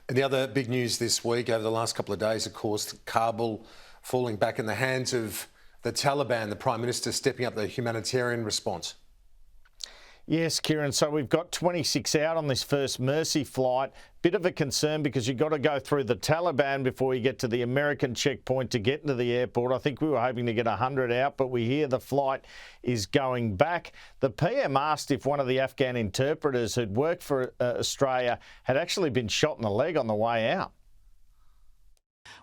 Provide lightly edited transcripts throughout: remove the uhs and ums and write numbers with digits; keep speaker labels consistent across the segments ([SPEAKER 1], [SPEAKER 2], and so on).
[SPEAKER 1] And the other big news this week, over the last couple of days, of course, Kabul falling back in the hands of the Taliban, the Prime Minister stepping up the humanitarian response.
[SPEAKER 2] Yes, Kieran, so we've got 26 out on this first Mercy flight. Bit of a concern because you've got to go through the Taliban before you get to the American checkpoint to get into the airport. I think we were hoping to get 100 out, but we hear the flight is going back. The PM asked if one of the Afghan interpreters who'd worked for Australia had actually been shot in the leg on the way out.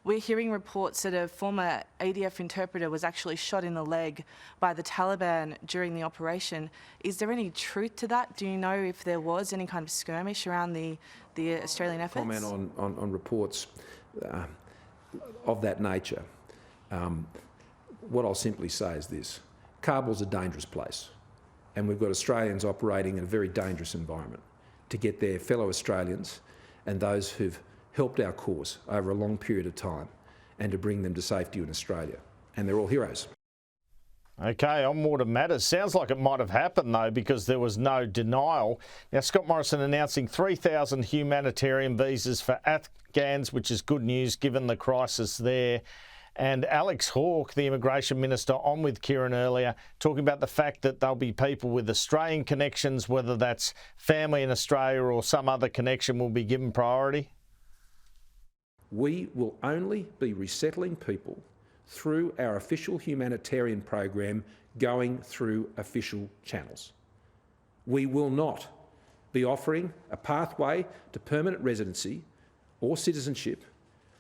[SPEAKER 3] We're hearing reports that a former ADF interpreter was actually shot in the leg by the Taliban during the operation. Is there any truth to that? Do you know if there was any kind of skirmish around the Australian efforts?
[SPEAKER 4] Comment on reports of that nature. What I'll simply say is this. Kabul's a dangerous place, and we've got Australians operating in a very dangerous environment to get their fellow Australians and those who've helped our cause over a long period of time and to bring them to safety in Australia. And they're all heroes.
[SPEAKER 2] OK, on more to matters. Sounds like it might have happened, though, because there was no denial. Now, Scott Morrison announcing 3,000 humanitarian visas for Afghans, which is good news given the crisis there. And Alex Hawke, the Immigration Minister, on with Kieran earlier, talking about the fact that there'll be people with Australian connections, whether that's family in Australia or some other connection, will be given priority.
[SPEAKER 4] We will only be resettling people through our official humanitarian program going through official channels. We will not be offering a pathway to permanent residency or citizenship.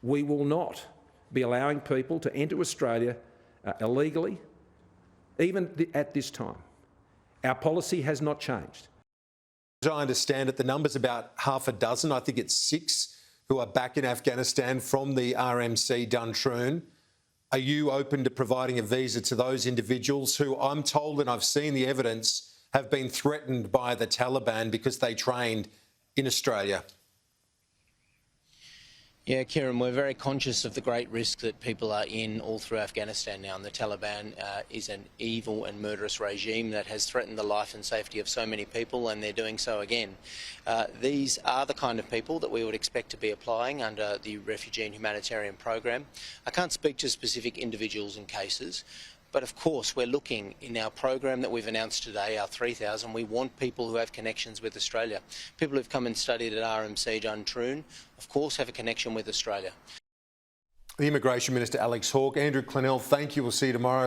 [SPEAKER 4] We will not be allowing people to enter Australia illegally, even at this time. Our policy has not changed.
[SPEAKER 1] As I understand it, the number's about half a dozen. I think it's 6 who are back in Afghanistan from the RMC Duntroon. Are you open to providing a visa to those individuals who, I'm told, and I've seen the evidence, have been threatened by the Taliban because they trained in Australia?
[SPEAKER 5] Yeah, Kieran, we're very conscious of the great risk that people are in all through Afghanistan now, and the Taliban is an evil and murderous regime that has threatened the life and safety of so many people, and they're doing so again. These are the kind of people that we would expect to be applying under the Refugee and Humanitarian Program. I can't speak to specific individuals and cases, but of course we're looking in our program that we've announced today, our 3,000, we want people who have connections with Australia. People who've come and studied at RMC Duntroon, of course, have a connection with Australia.
[SPEAKER 1] The Immigration Minister, Alex Hawke. Andrew Clennell, thank you. We'll see you tomorrow.